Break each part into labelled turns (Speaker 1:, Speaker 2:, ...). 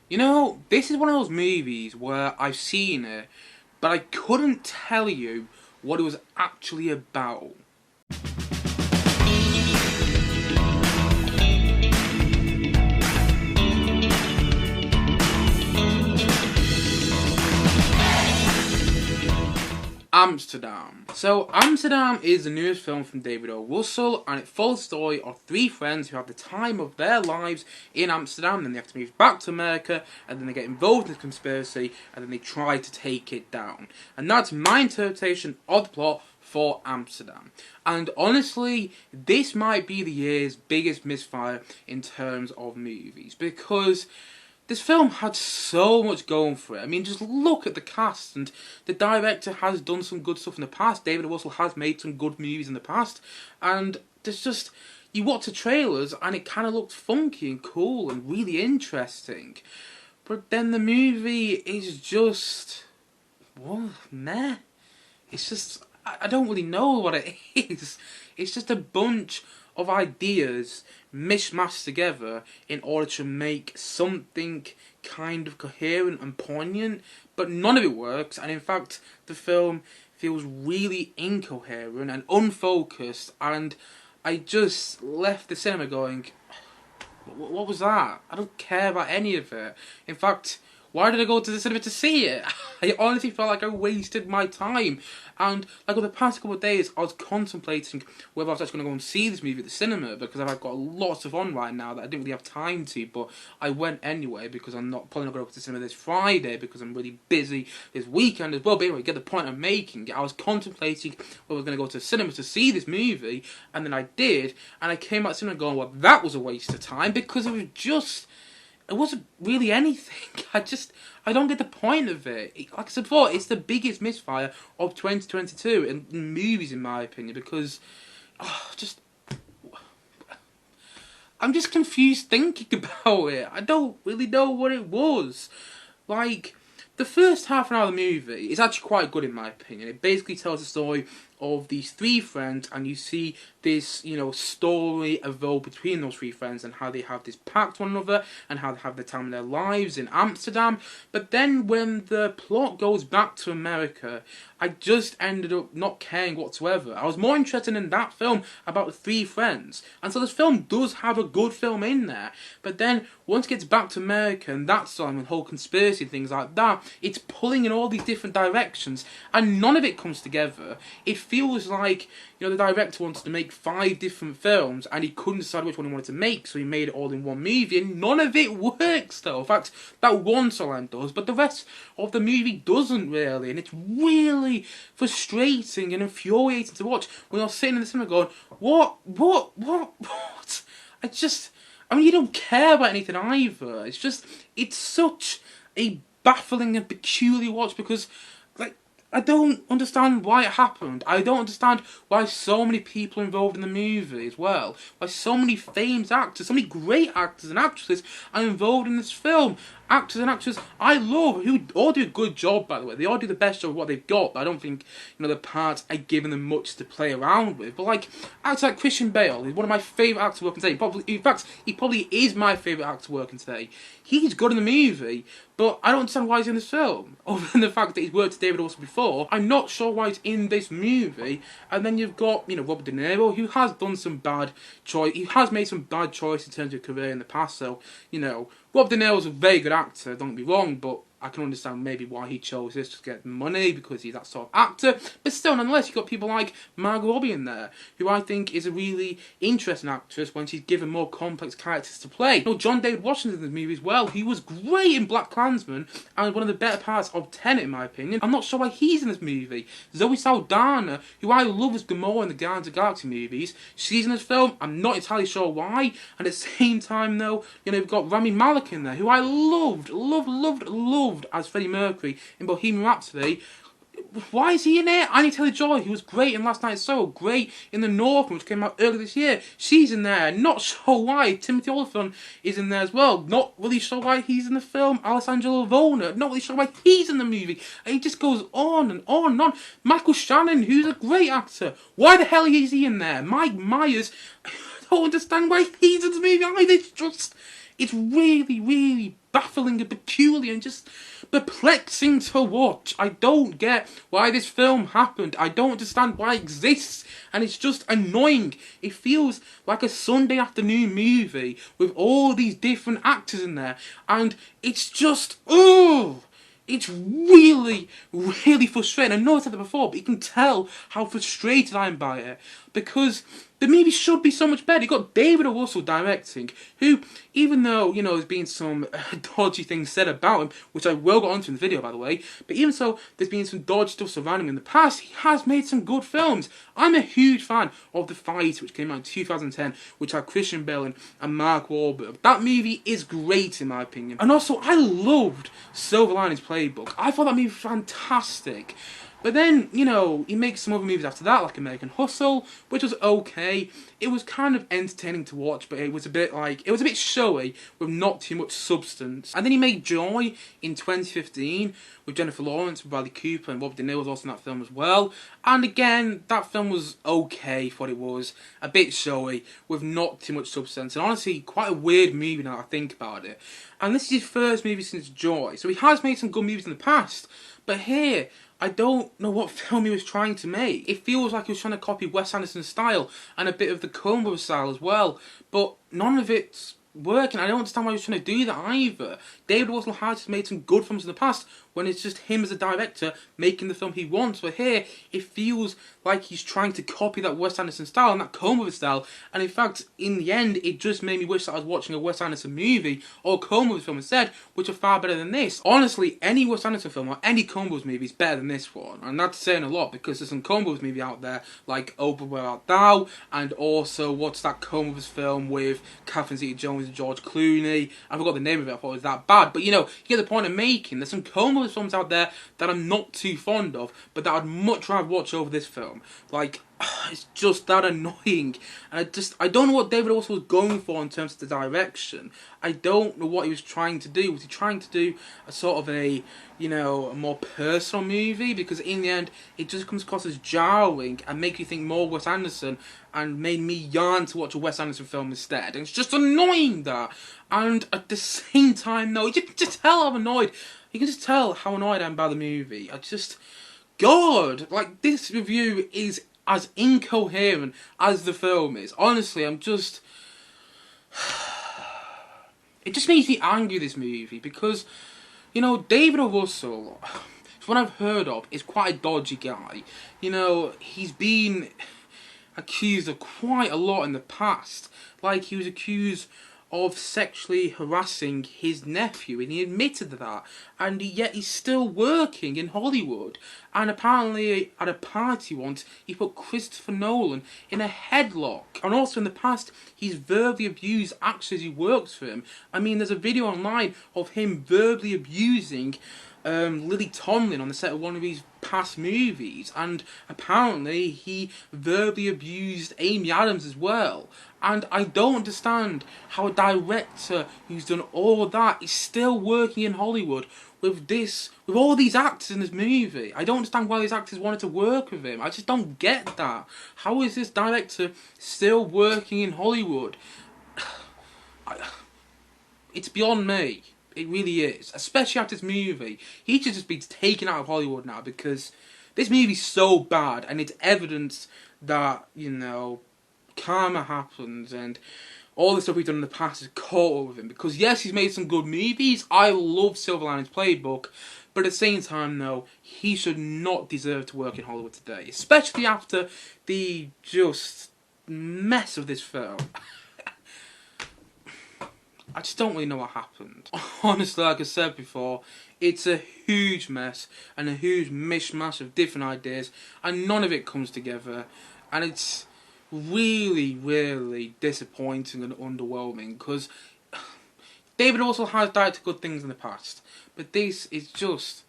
Speaker 1: You know, this is one of those movies where I've seen it, but I couldn't tell you what it was actually about. Amsterdam. So, Amsterdam is the newest film from David O. Russel, and it follows the story of three friends who have the time of their lives in Amsterdam, then they have to move back to America, and then they get involved in the conspiracy, and then they try to take it down. And that's my interpretation of the plot for Amsterdam. And honestly, this might be the year's biggest misfire in terms of movies, because this film had so much going for it. I mean, just look at the cast, and the director has done some good stuff in the past. David Russell has made some good movies in the past, and there's just, you watch the trailers and it kind of looked funky and cool and really interesting. But then the movie is just, well, meh. It's just, I don't really know what it is. It's just a bunch of ideas mishmashed together in order to make something kind of coherent and poignant, but none of it works, and in fact the film feels really incoherent and unfocused, and I just left the cinema going, what was that? I don't care about any of it. In fact, why did I go to the cinema to see it? I honestly felt like I wasted my time. And like over the past couple of days, I was contemplating whether I was actually going to go and see this movie at the cinema, because I've got lots of on right now that I didn't really have time to. But I went anyway, because I'm probably not going to go to the cinema this Friday, because I'm really busy this weekend as well. But anyway, get the point I'm making. I was contemplating whether I was going to go to the cinema to see this movie, and then I did, and I came out of the cinema going, well, that was a waste of time, because it wasn't really anything. I don't get the point of it. Like I said before, it's the biggest misfire of 2022 in movies, in my opinion, because I'm just confused thinking about it. I don't really know what it was. Like, the first half an hour of the movie is actually quite good in my opinion. It basically tells the story of these three friends, and you see this, story evolve between those three friends and how they have this pact to one another and how they have the time of their lives in Amsterdam. But then when the plot goes back to America, I just ended up not caring whatsoever. I was more interested in that film about the three friends. And so this film does have a good film in there. But then once it gets back to America and that's time with whole conspiracy and things like that, it's pulling in all these different directions and none of it comes together. It feels like, the director wanted to make 5 different films and he couldn't decide which one he wanted to make, so he made it all in one movie, and none of it works though. In fact, that one storyline does, but the rest of the movie doesn't really, and it's really frustrating and infuriating to watch when you're sitting in the cinema going, what? You don't care about anything either. It's such a baffling and peculiar watch, because, I don't understand why it happened. I don't understand why so many people are involved in the movie as well. Why so many famous actors, so many great actors and actresses are involved in this film. Actors and actresses I love, who all do a good job, by the way. They all do the best job of what they've got. But I don't think, the parts are giving them much to play around with. But actors like Christian Bale, he's one of my favourite actors working today. In fact, he probably is my favourite actor working today. He's good in the movie, but I don't understand why he's in this film. Other than the fact that he's worked with David Russell before, I'm not sure why he's in this movie. And then you've got, Robert De Niro, who has done some bad choice. He has made some bad choices in terms of career in the past. So, Robert De Niro's a very good actor, don't get me wrong, but I can understand maybe why he chose this to get money, because he's that sort of actor. But still, nonetheless, you've got people like Margot Robbie in there, who I think is a really interesting actress when she's given more complex characters to play. John David Washington in the movie as well, who was great in Black Klansman, and one of the better parts of Tenet, in my opinion. I'm not sure why he's in this movie. Zoe Saldana, who I love as Gamora in the Guardians of the Galaxy movies, she's in this film. I'm not entirely sure why. And at the same time, though, we've got Rami Malek in there, who I loved as Freddie Mercury in Bohemian Rhapsody. Why is he in it? Anya Taylor-Joy, who was great in Last Night So, great in The Northman, which came out earlier this year. She's in there. Not sure why. Timothy Olyphant is in there as well. Not really sure why he's in the film. Alessandro Lavona, not really sure why he's in the movie. And it just goes on and on and on. Michael Shannon, who's a great actor. Why the hell is he in there? Mike Myers, I don't understand why he's in the movie either. It's really, really baffling. baffling and peculiar and just perplexing to watch. I don't get why this film happened. I don't understand why it exists, and it's just annoying. It feels like a Sunday afternoon movie with all these different actors in there, and it's just, it's really, really frustrating. I know I said that before, but you can tell how frustrated I am by it, because the movie should be so much better. You got David O. Russell directing, who, even though, you know, there's been some dodgy things said about him, which I will go on to in the video, by the way, but even so, there's been some dodgy stuff surrounding him in the past, he has made some good films. I'm a huge fan of The Fight, which came out in 2010, which had Christian Bale and Mark Wahlberg. That movie is great, in my opinion. And also, I loved Silver Linings Playbook. I thought that movie was fantastic. But then, you know, he makes some other movies after that, like American Hustle, which was okay. It was kind of entertaining to watch, but it was a bit showy, with not too much substance. And then he made Joy in 2015, with Jennifer Lawrence, with Bradley Cooper, and Robert De Niro was also in that film as well. And again, that film was okay for what it was, a bit showy, with not too much substance. And honestly, quite a weird movie now that I think about it. And this is his first movie since Joy, so he has made some good movies in the past. But here, I don't know what film he was trying to make. It feels like he was trying to copy Wes Anderson's style and a bit of the Coen Brothers style as well, but none of it's working. I don't understand why he was trying to do that either. David Russell has made some good films in the past when it's just him as a director making the film he wants, but here it feels like he's trying to copy that Wes Anderson style and that Coen Brothers style, and in fact, in the end, it just made me wish that I was watching a Wes Anderson movie or a Coen Brothers film instead, which are far better than this. Honestly, any Wes Anderson film or any Coen Brothers movie is better than this one, and that's saying a lot because there's some Coen Brothers movie out there like Open Where Art Thou, and also what's that Coen Brothers film with Catherine Zeta-Jones and George Clooney? I forgot the name of it. I thought it was that bad, but you know, you get the point I'm making. There's some Coen Brothers films out there that I'm not too fond of, but that I'd much rather watch over this film. Like, it's just that annoying, and I don't know what David Russell was going for in terms of the direction. I don't know what he was trying to do. Was he trying to do a sort of a, you know, a more personal movie? Because in the end, it just comes across as jarring and make you think more Wes Anderson, and made me yearn to watch a Wes Anderson film instead. And it's just annoying that. And at the same time, no, you can just tell I'm annoyed. You can just tell how annoyed I am by the movie. God, like, this review is as incoherent as the film is. Honestly, I'm just... It just makes me angry, this movie, because, you know, David O. Russell, from what I've heard of, is quite a dodgy guy. You know, he's been accused of quite a lot in the past. Like, he was accused of sexually harassing his nephew, and he admitted to that, and yet he's still working in Hollywood. And apparently at a party once, he put Christopher Nolan in a headlock. And also in the past, he's verbally abused actors who works for him. I mean, there's a video online of him verbally abusing Lily Tomlin on the set of one of his past movies, and apparently he verbally abused Amy Adams as well. And I don't understand how a director who's done all that is still working in Hollywood with all these actors in this movie. I don't understand why these actors wanted to work with him. I just don't get that. How is this director still working in Hollywood? It's beyond me. It really is. Especially after this movie. He should just be taken out of Hollywood now, because this movie's so bad, and it's evidence that, you know, karma happens, and all the stuff we've done in the past is caught up with him. Because yes, he's made some good movies. I love Silver Linings Playbook. But at the same time, though, he should not deserve to work in Hollywood today. Especially after the just mess of this film. I just don't really know what happened. Honestly, like I said before, it's a huge mess and a huge mishmash of different ideas, and none of it comes together, and it's really, really disappointing and underwhelming, because David also has directed good things in the past, but this is just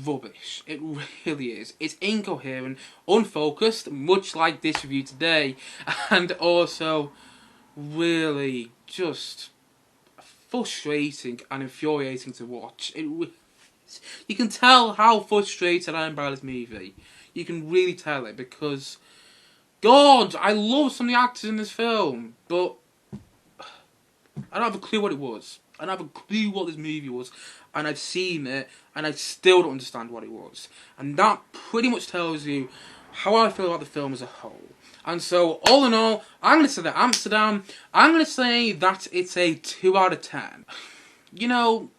Speaker 1: rubbish. It really is. It's incoherent, unfocused, much like this review today, and also really just frustrating and infuriating to watch. You can tell how frustrated I am by this movie. You can really tell it, because God, I love some of the actors in this film, but I don't have a clue what it was. I don't have a clue what this movie was, and I've seen it, and I still don't understand what it was. And that pretty much tells you how I feel about the film as a whole. And so, all in all, I'm going to say that Amsterdam, I'm going to say that it's a 2 out of 10. You know,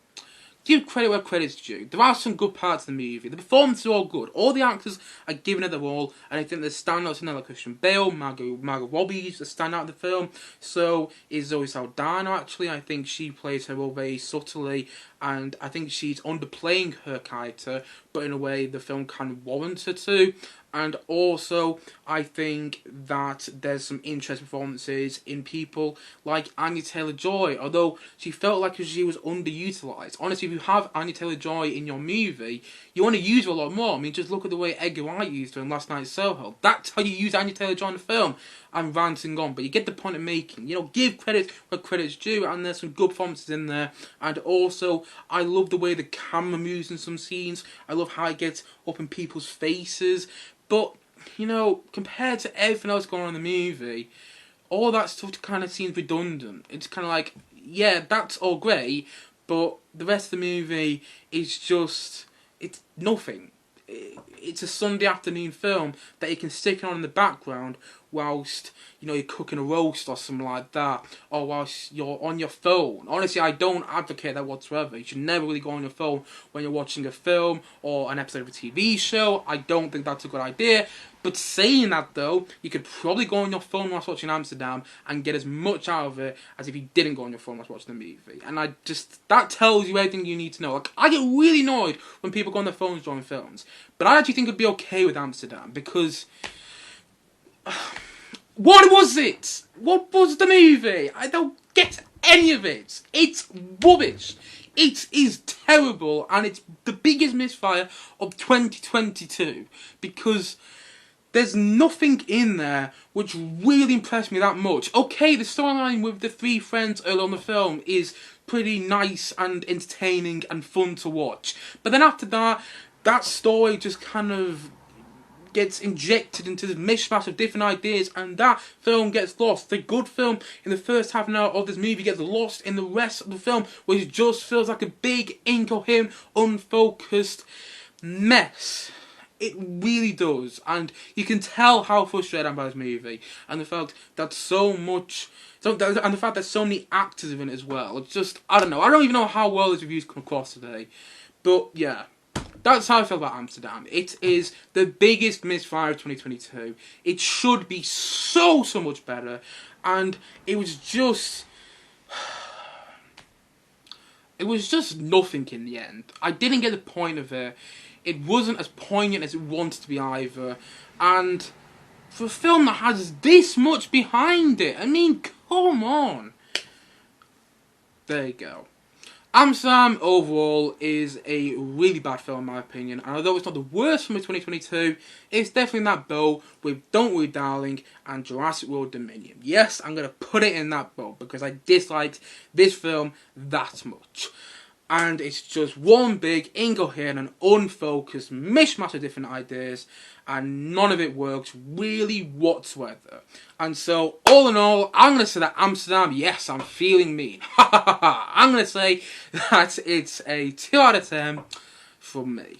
Speaker 1: give credit where credit's due. There are some good parts of the movie. The performances are all good. All the actors are giving it their all, and I think there's standouts in there like Christian Bale, Margot Robbie's a standout in the film. So is Zoe Saldana, actually. I think she plays her role very subtly, and I think she's underplaying her character, but in a way the film kind of warrants her to. And also, I think that there's some interesting performances in people like Anya Taylor-Joy, although she felt like she was underutilised. Honestly, if you have Anya Taylor-Joy in your movie, you want to use her a lot more. I mean, just look at the way Edgar Wright used her in Last Night in Soho. That's how you use Anya Taylor-Joy in the film. I'm ranting on, but you get the point I'm making. You know, give credit where credit's due, and there's some good performances in there. And also, I love the way the camera moves in some scenes. I love how it gets up in people's faces. But, you know, compared to everything else going on in the movie, all that stuff kind of seems redundant. It's kind of like, yeah, that's all great, but the rest of the movie is just, it's nothing. It's a Sunday afternoon film that you can stick on in the background whilst, you know, you're cooking a roast or something like that, or whilst you're on your phone. Honestly, I don't advocate that whatsoever. You should never really go on your phone when you're watching a film or an episode of a TV show. I don't think that's a good idea. But saying that, though, you could probably go on your phone whilst watching Amsterdam and get as much out of it as if you didn't go on your phone whilst watching the movie. And that tells you everything you need to know. Like, I get really annoyed when people go on their phones during films. But I actually think it'd be okay with Amsterdam, because what was it? What was the movie? I don't get any of it. It's rubbish. It is terrible, and it's the biggest misfire of 2022, because there's nothing in there which really impressed me that much. Okay, the storyline with the 3 friends early on in the film is pretty nice and entertaining and fun to watch. But then after that, that story just kind of gets injected into this mishmash of different ideas, and that film gets lost. The good film in the first half an hour of this movie gets lost in the rest of the film, which just feels like a big, incoherent, unfocused mess. It really does, and you can tell how frustrated I am by this movie, and the fact that and the fact that so many actors are in it as well. It's just, I don't know. I don't even know how well this review's come across today, but yeah. That's how I feel about Amsterdam. It is the biggest misfire of 2022. It should be so much better. And it was just nothing in the end. I didn't get the point of it. It wasn't as poignant as it wanted to be either. And for a film that has this much behind it, I mean, come on. There you go. Amsterdam overall is a really bad film in my opinion, and although it's not the worst film of 2022, it's definitely in that boat with Don't Worry Darling and Jurassic World Dominion. Yes, I'm going to put it in that boat because I disliked this film that much. And it's just one big, incoherent and unfocused mishmash of different ideas, and none of it works really whatsoever. And so, all in all, I'm going to say that Amsterdam, yes, I'm feeling mean. I'm going to say that it's a 2 out of 10 from me.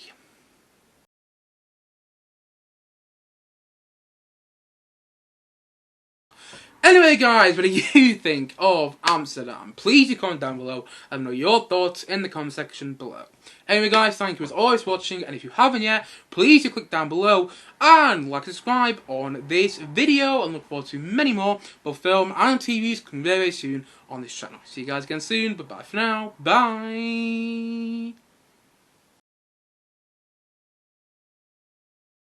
Speaker 1: Anyway guys, what do you think of Amsterdam? Please do comment down below and know your thoughts in the comment section below. Anyway guys, thank you as always for watching, and if you haven't yet, please do click down below and like and subscribe on this video, and look forward to many more both film and TVs coming very soon on this channel. See you guys again soon, but bye for now, bye!